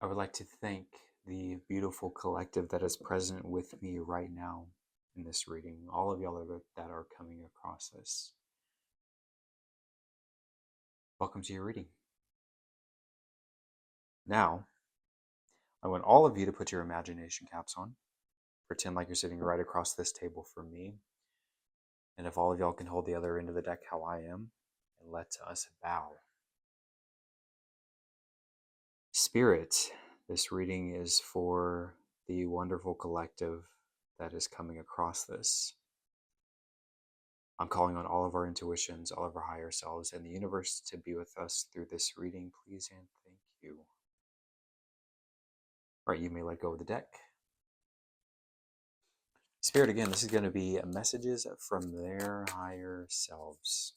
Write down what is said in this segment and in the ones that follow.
I would like to thank the beautiful collective that is present with me right now in this reading, all of y'all that are coming across this. Welcome to your reading. Now, I want all of you to put your imagination caps on. Pretend like you're sitting right across this table from me. And if all of y'all can hold the other end of the deck how I am, and let us bow. Spirit, this reading is for the wonderful collective that is coming across this. I'm calling on all of our intuitions, all of our higher selves, and the universe to be with us through this reading, please and thank you. All right, you may let go of the deck. Spirit, again, this is going to be messages from their higher selves.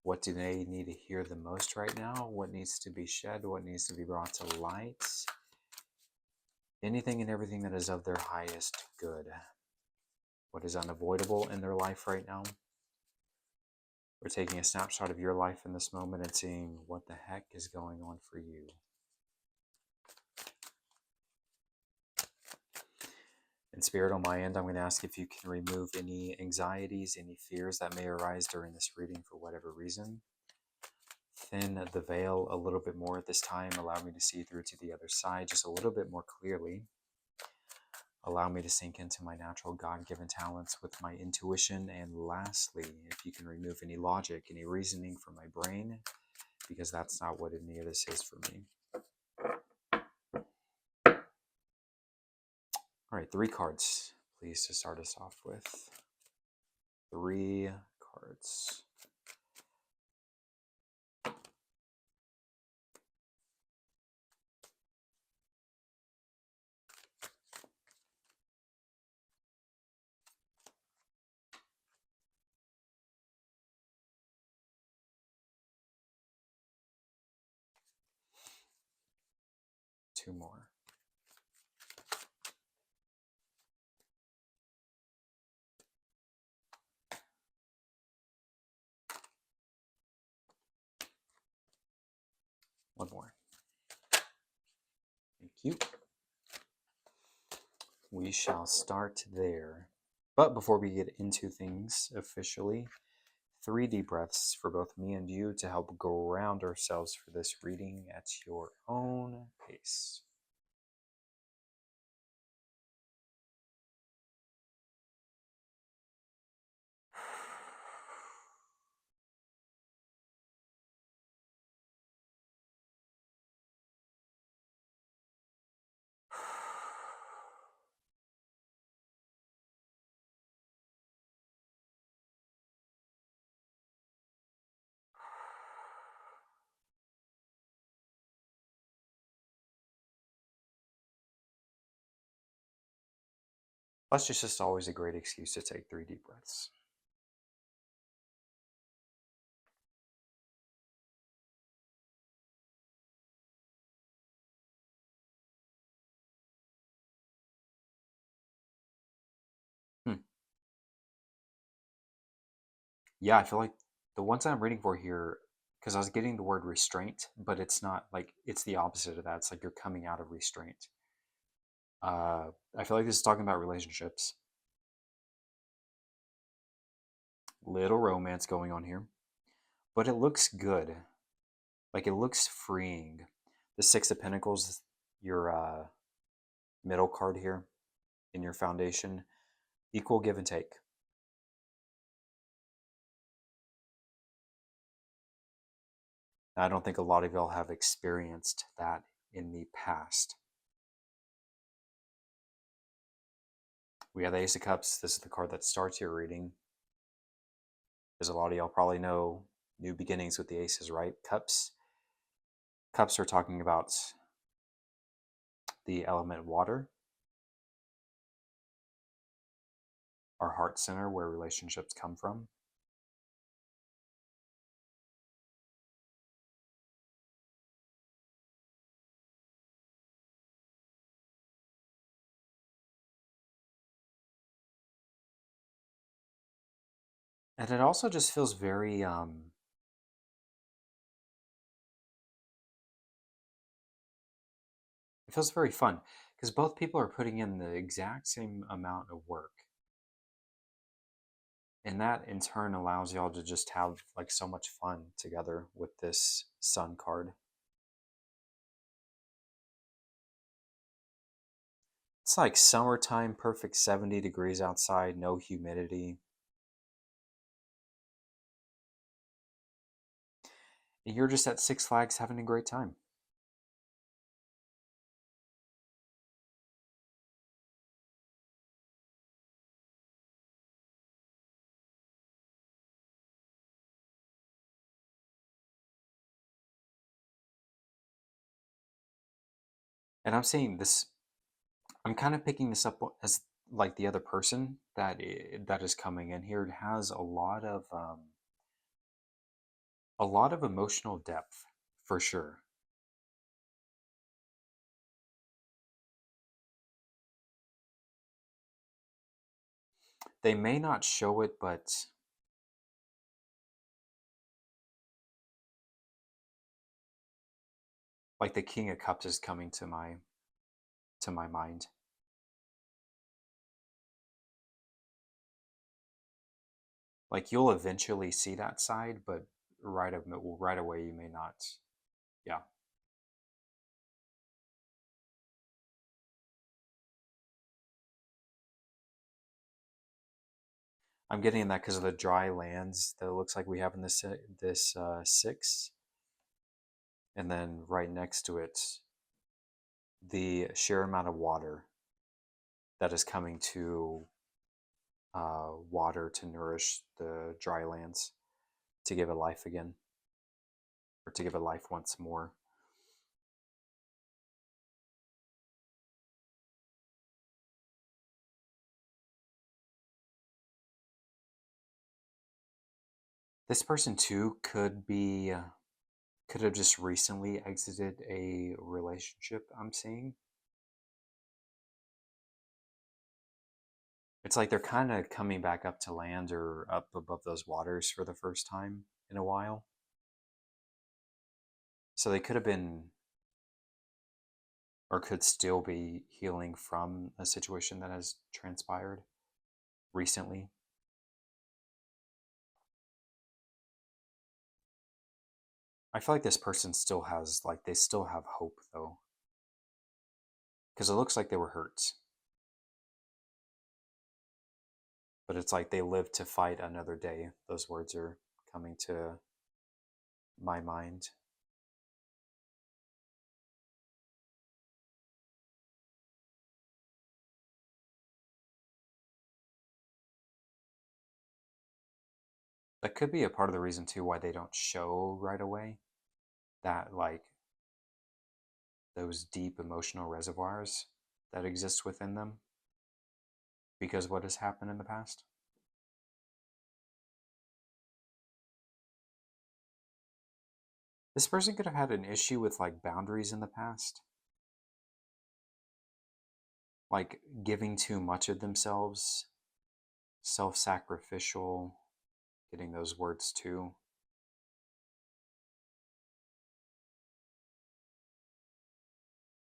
What do they need to hear the most right now? What needs to be shed? What needs to be brought to light? Anything and everything that is of their highest good. What is unavoidable in their life right now? We're taking a snapshot of your life in this moment and seeing what the heck is going on for you. In Spirit, on my end, I'm going to ask if you can remove any anxieties, any fears that may arise during this reading for whatever reason. Thin the veil a little bit more at this time. Allow me to see through to the other side just a little bit more clearly. Allow me to sink into my natural God-given talents with my intuition. And lastly, if you can remove any logic, any reasoning from my brain, because that's not what any of this is for me. All right, 3 cards, please, to start us off with. 3 cards. Two more. One more. Thank you. We shall start there. But before we get into things officially, 3 deep breaths for both me and you to help ground ourselves for this reading at your own pace. Plus, it's just always a great excuse to take 3 deep breaths. Yeah, I feel like the ones I'm reading for here, because I was getting the word restraint, but it's not like, it's the opposite of that. It's like you're coming out of restraint. I feel like this is talking about relationships. Little romance going on here, but it looks good. Like, it looks freeing. The 6 of Pentacles, your middle card here in your foundation, equal give and take. I don't think a lot of y'all have experienced that in the past. We have the Ace of Cups. This is the card that starts your reading. As a lot of y'all probably know, new beginnings with the aces, right? Cups. Cups are talking about the element water, our heart center, where relationships come from. And it also just feels very feels very fun because both people are putting in the exact same amount of work. And that in turn allows y'all to just have like so much fun together with this sun card. It's like summertime, perfect 70 degrees outside, no humidity. And you're just at Six Flags having a great time. And I'm saying this, I'm kind of picking this up as like the other person that is coming in here. It has a lot of emotional depth for sure. They may not show it, but like the King of Cups is coming to my mind. Like you'll eventually see that side, but right away you may not. Yeah. I'm getting that because of the dry lands that it looks like we have in this six, and then right next to it, the sheer amount of water that is coming to water to nourish the dry lands to give it life again, or to give it life once more. This person too could have just recently exited a relationship. I'm seeing it's like they're kind of coming back up to land or up above those waters for the first time in a while. So they could have been or could still be healing from a situation that has transpired recently. I feel like this person still has, like, they still have hope though, because it looks like they were hurt. But it's like they live to fight another day. Those words are coming to my mind. That could be a part of the reason too why they don't show right away that, like, those deep emotional reservoirs that exist within them because what has happened in the past. This person could have had an issue with like boundaries in the past, like giving too much of themselves, self sacrificial, getting those words too.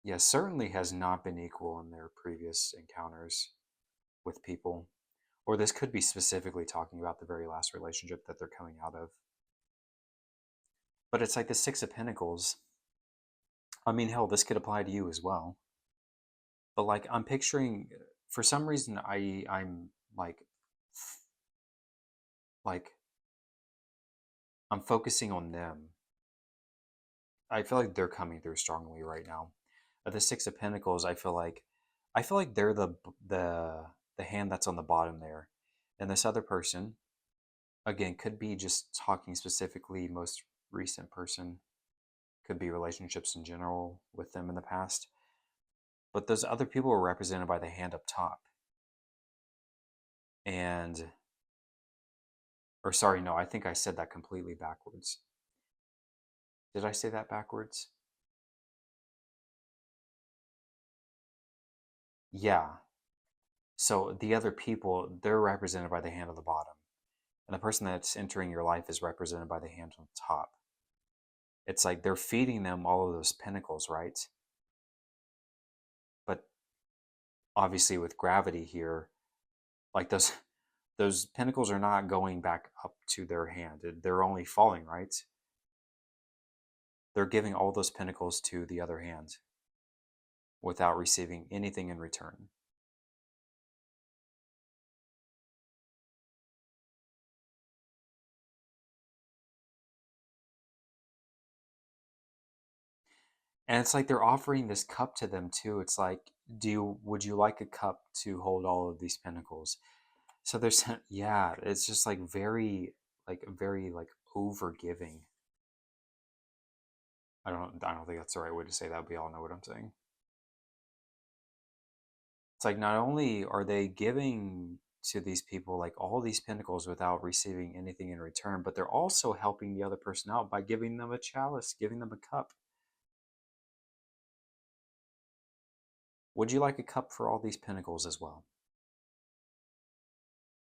Yeah, certainly has not been equal in their previous encounters with people. Or this could be specifically talking about the very last relationship that they're coming out of. But it's like the Six of Pentacles. I mean, hell, this could apply to you as well. But like, I'm picturing, for some reason, I'm like, I'm focusing on them. I feel like they're coming through strongly right now. The Six of Pentacles, I feel like they're the hand that's on the bottom there, and this other person, again, could be just talking specifically most recent person, could be relationships in general with them in the past. But those other people are represented by the hand up top, and or sorry, no, I think I said that completely backwards. Did I say that backwards? Yeah. So the other people, they're represented by the hand on the bottom. And the person that's entering your life is represented by the hand on top. It's like they're feeding them all of those pentacles, right? But obviously with gravity here, like those pentacles are not going back up to their hand. They're only falling, right? They're giving all those pentacles to the other hand without receiving anything in return. And it's like they're offering this cup to them too. It's like, would you like a cup to hold all of these pentacles? So there's yeah, it's just like very like over giving. I don't think that's the right way to say that, but we all know what I'm saying. It's like not only are they giving to these people like all these pentacles without receiving anything in return, but they're also helping the other person out by giving them a chalice, giving them a cup. Would you like a cup for all these pentacles as well?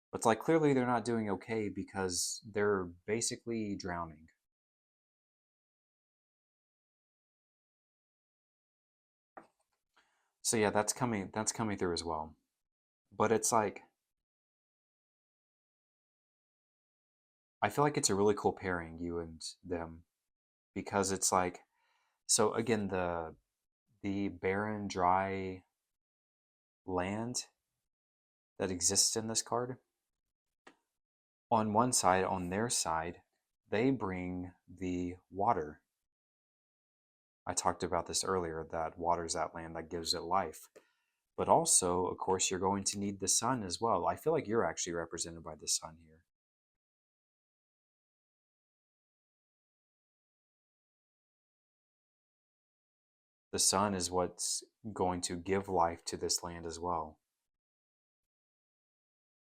But it's like clearly they're not doing okay because they're basically drowning. So yeah, that's coming through as well. But it's like I feel like it's a really cool pairing, you and them, because it's like so again the barren, dry land that exists in this card. On one side, on their side, they bring the water. I talked about this earlier, that water's that land that gives it life. But also, of course, you're going to need the sun as well. I feel like you're actually represented by the sun here. The sun is what's going to give life to this land as well,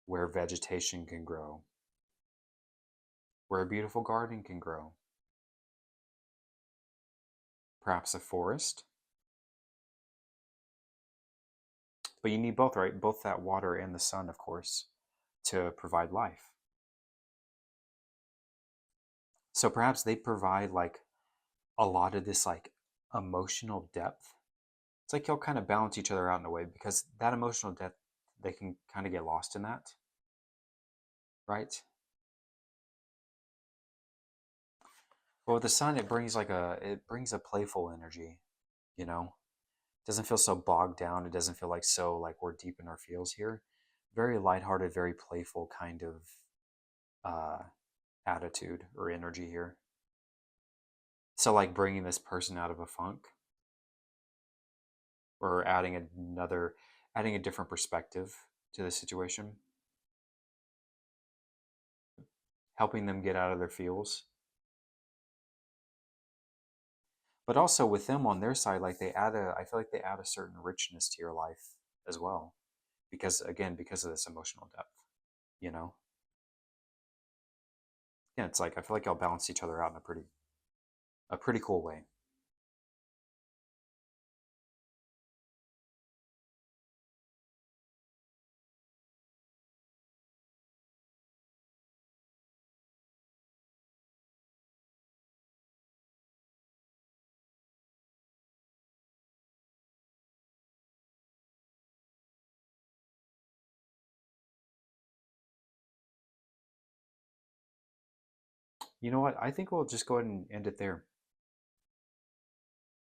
where vegetation can grow, where a beautiful garden can grow, perhaps a forest. But you need both, right? Both that water and the sun, of course, to provide life. So perhaps they provide like a lot of this like emotional depth. It's like you'll kind of balance each other out in a way because that emotional depth, they can kind of get lost in that, right? But with the sun, it brings a playful energy, you know. It doesn't feel so bogged down. It doesn't feel like so like we're deep in our feels here. Very lighthearted, very playful kind of uh, attitude or energy here. So like bringing this person out of a funk or adding a different perspective to the situation, helping them get out of their feels. But also with them on their side, like I feel like they add a certain richness to your life as well. Because again, because of this emotional depth, you know? Yeah, it's like I feel like y'all balance each other out in a pretty cool way. You know what? I think we'll just go ahead and end it there.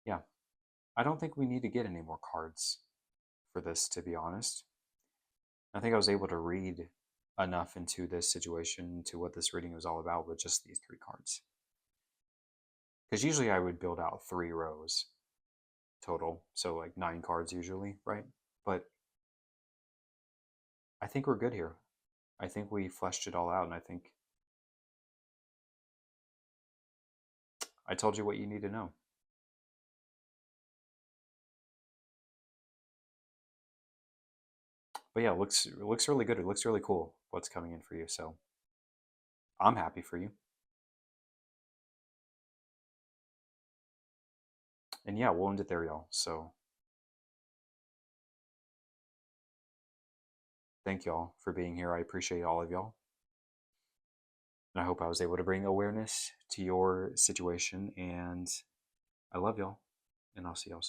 Yeah. I don't think we need to get any more cards for this, to be honest. I think I was able to read enough into this situation to what this reading was all about with just these three cards. Because usually I would build out 3 rows total, so like 9 cards usually, right? But I think we're good here. I think we fleshed it all out, and I think I told you what you need to know. But yeah, it looks really good. It looks really cool what's coming in for you. So I'm happy for you. And yeah, we'll end it there, y'all. So thank y'all for being here. I appreciate all of y'all. And I hope I was able to bring awareness to your situation. And I love y'all. And I'll see y'all soon.